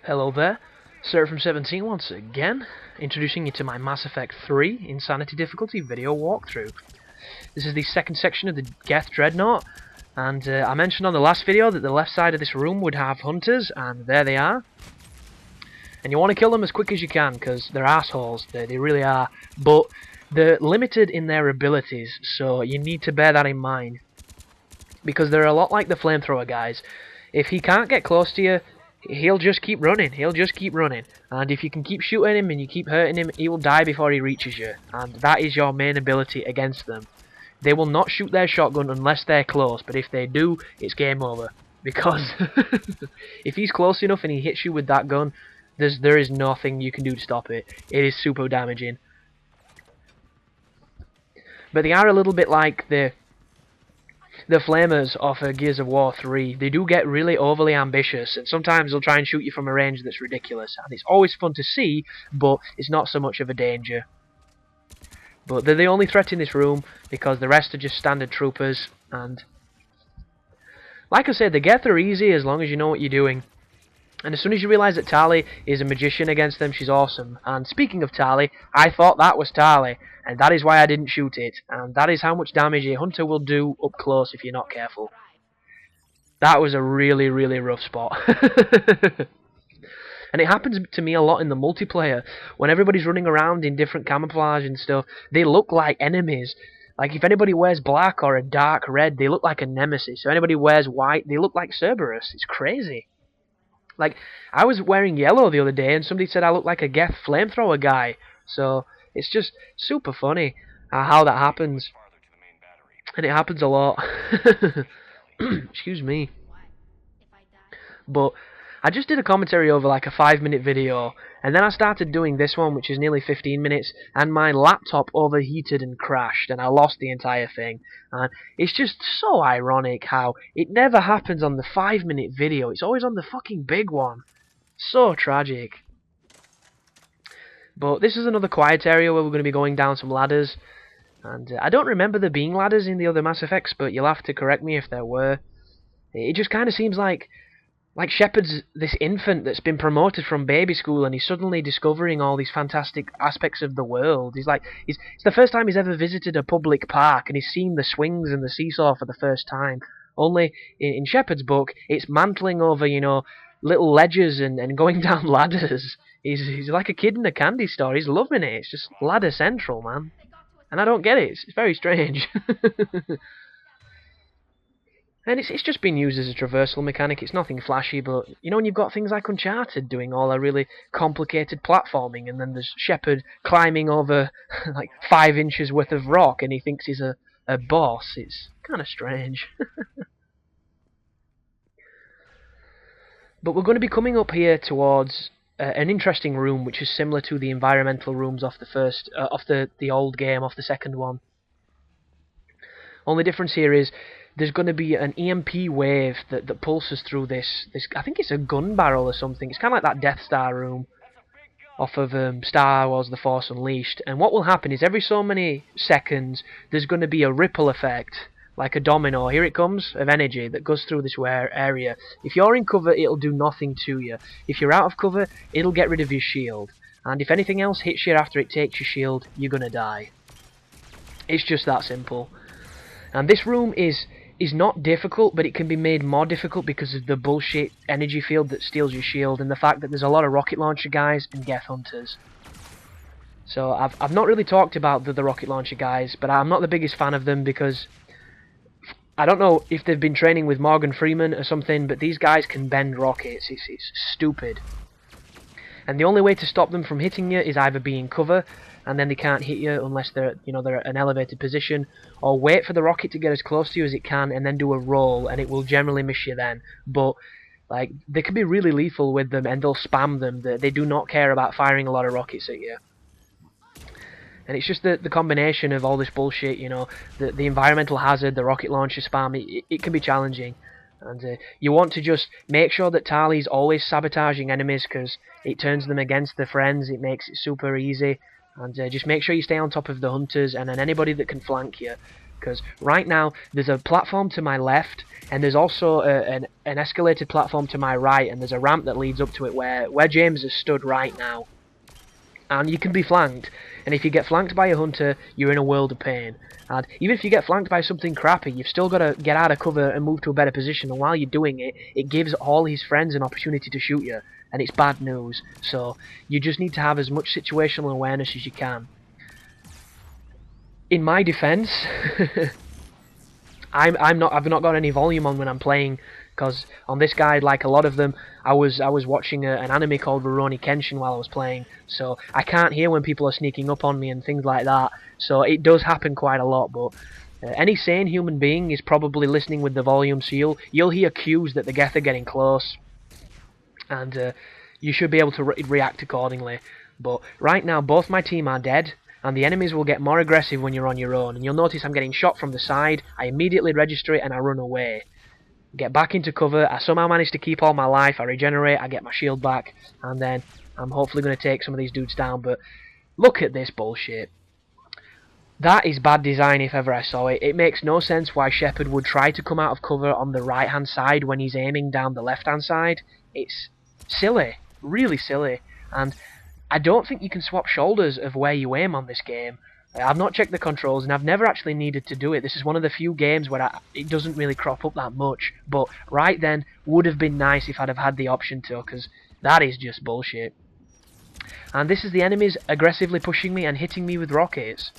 Hello there, Sir from 17 once again, introducing you to my Mass Effect 3 Insanity Difficulty video walkthrough. This is the second section of the Geth Dreadnought, and I mentioned on the last video that the left side of this room would have hunters, and there they are. And you want to kill them as quick as you can, because they're assholes, they really are, but they're limited in their abilities, so you need to bear that in mind. Because they're a lot like the flamethrower guys. If he can't get close to you, he'll just keep running, and if you can keep shooting him and you keep hurting him, he will die before he reaches you, and that is your main ability against them. They will not shoot their shotgun unless they're close, but if they do, it's game over, because if he's close enough and he hits you with that gun, there is nothing you can do to stop it. It is super damaging. But they are a little bit like the flamers off of Gears of War 3. They do get really overly ambitious, and sometimes they'll try and shoot you from a range that's ridiculous, and it's always fun to see, but it's not so much of a danger. But they're the only threat in this room, because the rest are just standard troopers, and like I said, the Geth are easy as long as you know what you're doing. And as soon as you realise that Tali is a magician against them, she's awesome. And speaking of Tali, I thought that was Tali, and that is why I didn't shoot it. And that is how much damage a hunter will do up close if you're not careful. That was a really, really rough spot. And it happens to me a lot in the multiplayer. When everybody's running around in different camouflage and stuff, they look like enemies. Like if anybody wears black or a dark red, they look like a nemesis. If anybody wears white, they look like Cerberus. It's crazy. Like, I was wearing yellow the other day, and somebody said I look like a Geth flamethrower guy. So, it's just super funny how that happens. And it happens a lot. Excuse me. But I just did a commentary over like a 5-minute video, and then I started doing this one, which is nearly 15 minutes, and my laptop overheated and crashed, and I lost the entire thing. And it's just so ironic how it never happens on the 5-minute video, it's always on the fucking big one. So tragic. But this is another quiet area where we're going to be going down some ladders, and I don't remember there being ladders in the other Mass Effects, but you'll have to correct me if there were. It just kind of seems like Shepard's this infant that's been promoted from baby school, and he's suddenly discovering all these fantastic aspects of the world. It's the first time he's ever visited a public park, and he's seen the swings and the seesaw for the first time. Only in Shepard's book, it's mantling over, you know, little ledges and going down ladders. He's like a kid in a candy store. He's loving it. It's just ladder central, man. And I don't get it. It's very strange. And it's just been used as a traversal mechanic. It's nothing flashy, but you know when you've got things like Uncharted doing all a really complicated platforming, and then there's Shepard climbing over like 5 inches worth of rock, and he thinks he's a boss. It's kind of strange. But we're going to be coming up here towards an interesting room, which is similar to the environmental rooms off the first, off the old game, off the second one. Only difference here is there's going to be an EMP wave that pulses through this. I think it's a gun barrel or something. It's kind of like that Death Star room off of Star Wars The Force Unleashed. And what will happen is every so many seconds there's going to be a ripple effect, like a domino. Here it comes, of energy that goes through this area. If you're in cover, it'll do nothing to you. If you're out of cover, it'll get rid of your shield. And if anything else hits you after it takes your shield, you're going to die. It's just that simple. And this room is not difficult, but it can be made more difficult because of the bullshit energy field that steals your shield, and the fact that there's a lot of rocket launcher guys and Geth hunters. So I've not really talked about the rocket launcher guys, but I'm not the biggest fan of them because I don't know if they've been training with Morgan Freeman or something, but these guys can bend rockets. It's stupid. And the only way to stop them from hitting you is either be in cover, and then they can't hit you unless they're at an elevated position, or wait for the rocket to get as close to you as it can and then do a roll, and it will generally miss you then. But like, they can be really lethal with them, and they'll spam them. They do not care about firing a lot of rockets at you. And it's just the combination of all this bullshit, you know, the environmental hazard, the rocket launcher spam, it can be challenging. And you want to just make sure that Tali's always sabotaging enemies, because it turns them against their friends, it makes it super easy. And just make sure you stay on top of the hunters, and then anybody that can flank you. Because right now, there's a platform to my left, and there's also an escalated platform to my right, and there's a ramp that leads up to it where James is stood right now. And you can be flanked, and if you get flanked by a hunter, you're in a world of pain. And even if you get flanked by something crappy, you've still got to get out of cover and move to a better position, and while you're doing it, it gives all his friends an opportunity to shoot you, and it's bad news. So you just need to have as much situational awareness as you can. In my defense, I've not got any volume on when I'm playing, because on this guide, like a lot of them, I was watching an anime called Rurouni Kenshin while I was playing, so I can't hear when people are sneaking up on me and things like that. So it does happen quite a lot, but any sane human being is probably listening with the volume, so you'll hear cues that the Geth are getting close, and you should be able to react accordingly. But right now, both my team are dead, and the enemies will get more aggressive when you're on your own. And you'll notice I'm getting shot from the side. I immediately register it and I run away. Get back into cover. I somehow manage to keep all my life. I regenerate. I get my shield back, and then I'm hopefully going to take some of these dudes down. But look at this bullshit. That is bad design if ever I saw it. It makes no sense why Shepard would try to come out of cover on the right hand side when he's aiming down the left hand side. It's silly. Really silly. And I don't think you can swap shoulders of where you aim on this game. I've not checked the controls, and I've never actually needed to do it. This is one of the few games where it doesn't really crop up that much. But right then, would have been nice if I'd have had the option to, because that is just bullshit. And this is the enemies aggressively pushing me and hitting me with rockets.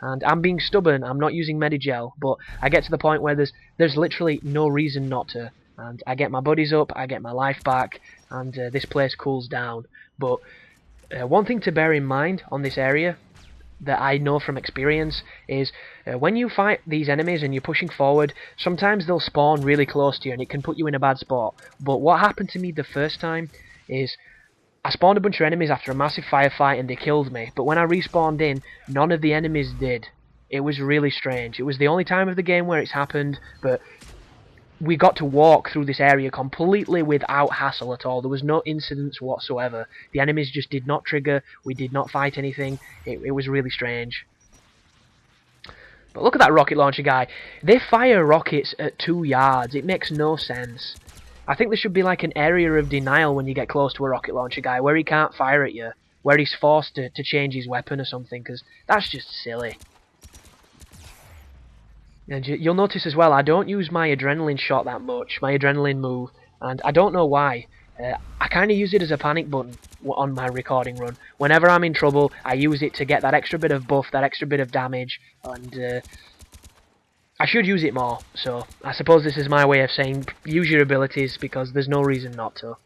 And I'm being stubborn, I'm not using Medigel, but I get to the point where there's literally no reason not to. And I get my buddies up, I get my life back, and this place cools down. But one thing to bear in mind on this area that I know from experience is when you fight these enemies and you're pushing forward, sometimes they'll spawn really close to you and it can put you in a bad spot. But what happened to me the first time is I spawned a bunch of enemies after a massive firefight and they killed me, but when I respawned in, none of the enemies did. It was really strange. It was the only time of the game where it's happened, but we got to walk through this area completely without hassle at all. There was no incidents whatsoever. The enemies just did not trigger. We did not fight anything. It was really strange. But look at that rocket launcher guy. They fire rockets at 2 yards. It makes no sense. I think there should be like an area of denial when you get close to a rocket launcher guy, where he can't fire at you, where he's forced to change his weapon or something, because that's just silly. And you'll notice as well, I don't use my adrenaline shot that much, my adrenaline move, and I don't know why. I kind of use it as a panic button on my recording run. Whenever I'm in trouble, I use it to get that extra bit of buff, that extra bit of damage, and I should use it more. So I suppose this is my way of saying use your abilities, because there's no reason not to.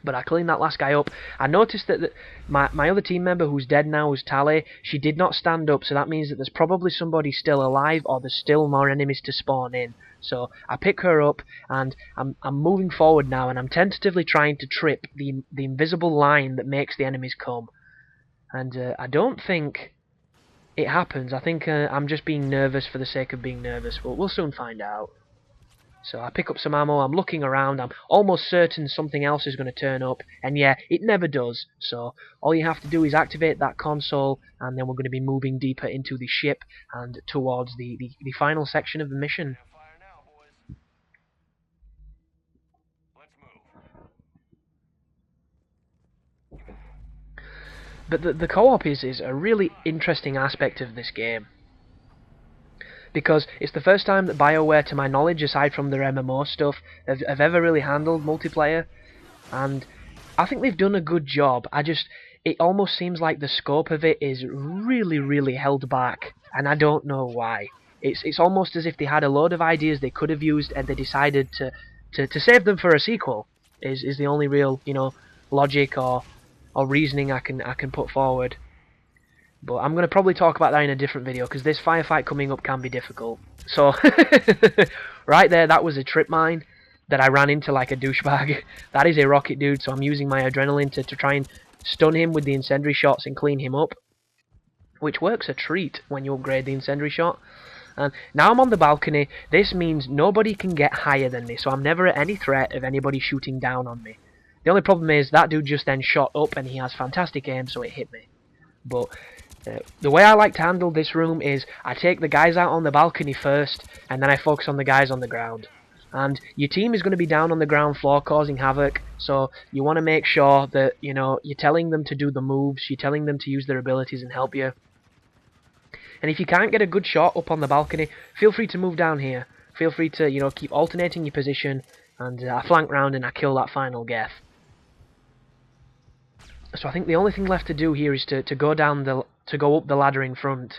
But I cleaned that last guy up. I noticed that my other team member who's dead now, who's Tally, she did not stand up, so that means that there's probably somebody still alive, or there's still more enemies to spawn in. So I pick her up, and I'm moving forward now, and I'm tentatively trying to trip the invisible line that makes the enemies come. And I don't think it happens. I think I'm just being nervous for the sake of being nervous. But we'll soon find out. So I pick up some ammo, I'm looking around, I'm almost certain something else is going to turn up, and yeah, it never does. So all you have to do is activate that console, and then we're going to be moving deeper into the ship and towards the final section of the mission. But the co-op is a really interesting aspect of this game, because it's the first time that BioWare, to my knowledge, aside from their MMO stuff, have ever really handled multiplayer, and I think they've done a good job. It almost seems like the scope of it is really, really held back, and I don't know why. It's almost as if they had a load of ideas they could have used, and they decided to save them for a sequel. Is the only real, logic or reasoning I can put forward. But I'm going to probably talk about that in a different video, because this firefight coming up can be difficult. So, right there, that was a trip mine that I ran into like a douchebag. That is a rocket dude, so I'm using my adrenaline to try and stun him with the incendiary shots and clean him up, which works a treat when you upgrade the incendiary shot. And now I'm on the balcony. This means nobody can get higher than me, so I'm never at any threat of anybody shooting down on me. The only problem is that dude just then shot up, and he has fantastic aim, so it hit me. But The way I like to handle this room is I take the guys out on the balcony first, and then I focus on the guys on the ground. And your team is going to be down on the ground floor causing havoc, so you want to make sure that, you know, you're telling them to do the moves, you're telling them to use their abilities and help you. And if you can't get a good shot up on the balcony, feel free to move down here. Feel free to, you know, keep alternating your position, and I flank round and I kill that final Geth. So I think the only thing left to do here is to go up the ladder in front.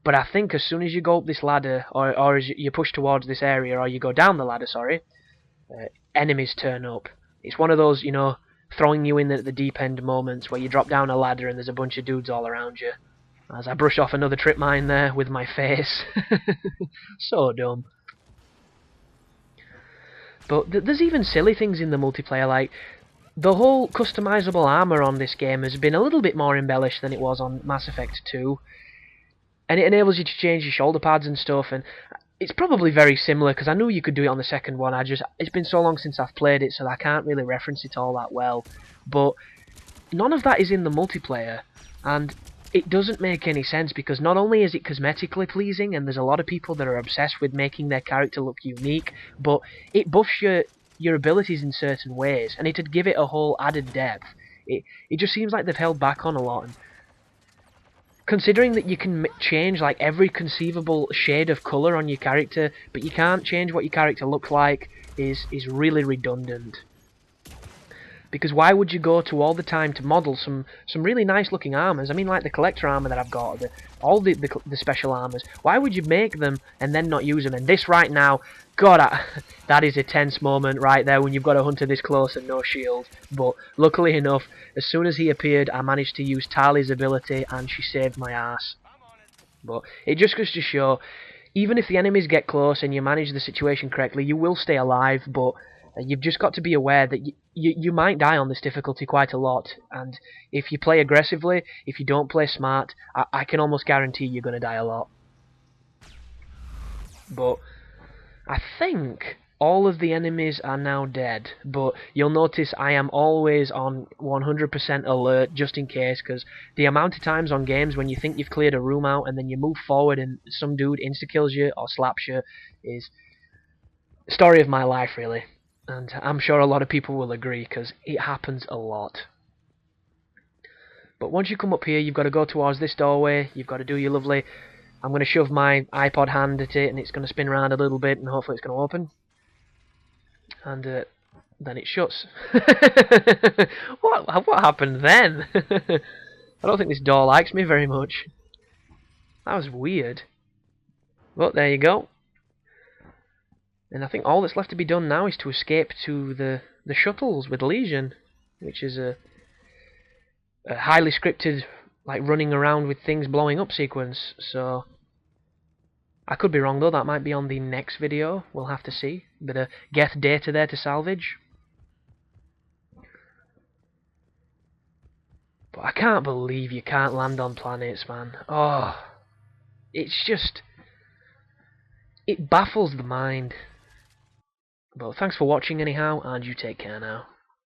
But I think as soon as you go up this ladder, or as you push towards this area, or you go down the ladder, sorry, enemies turn up. It's one of those, you know, throwing you in at the deep end moments where you drop down a ladder and there's a bunch of dudes all around you. As I brush off another trip mine there with my face. So dumb. But there's even silly things in the multiplayer, like the whole customizable armor on this game has been a little bit more embellished than it was on Mass Effect 2. And it enables you to change your shoulder pads and stuff, and it's probably very similar, because I knew you could do it on the second one. It's been so long since I've played it, so I can't really reference it all that well. But none of that is in the multiplayer, and it doesn't make any sense, because not only is it cosmetically pleasing, and there's a lot of people that are obsessed with making their character look unique, but it buffs your abilities in certain ways, and it'd give it a whole added depth. It just seems like they've held back on a lot, and considering that you can change like every conceivable shade of colour on your character, but you can't change what your character looks like, is really redundant. Because why would you go to all the time to model some really nice looking armors? I mean, like the collector armor that I've got, all the special armors. Why would you make them and then not use them? And this right now, God, that is a tense moment right there when you've got a hunter this close and no shield. But luckily enough, as soon as he appeared, I managed to use Tali's ability and she saved my ass. But it just goes to show, even if the enemies get close and you manage the situation correctly, you will stay alive, but you've just got to be aware that you might die on this difficulty quite a lot, and if you play aggressively, if you don't play smart, I can almost guarantee you're going to die a lot. But I think all of the enemies are now dead, but you'll notice I am always on 100% alert just in case, because the amount of times on games when you think you've cleared a room out and then you move forward and some dude insta-kills you or slaps you is the story of my life, really. And I'm sure a lot of people will agree, because it happens a lot. But once you come up here, you've got to go towards this doorway, you've got to do your lovely... I'm going to shove my iPod hand at it, and it's going to spin around a little bit, and hopefully it's going to open. And then it shuts. What happened then? I don't think this door likes me very much. That was weird. But there you go. And I think all that's left to be done now is to escape to the shuttles with Legion, which is a highly scripted, like running around with things blowing up sequence. So I could be wrong though, that might be on the next video, we'll have to see. Bit of Geth data there to salvage. But I can't believe you can't land on planets, man. Oh, it's just... it baffles the mind. But thanks for watching anyhow, and you take care now.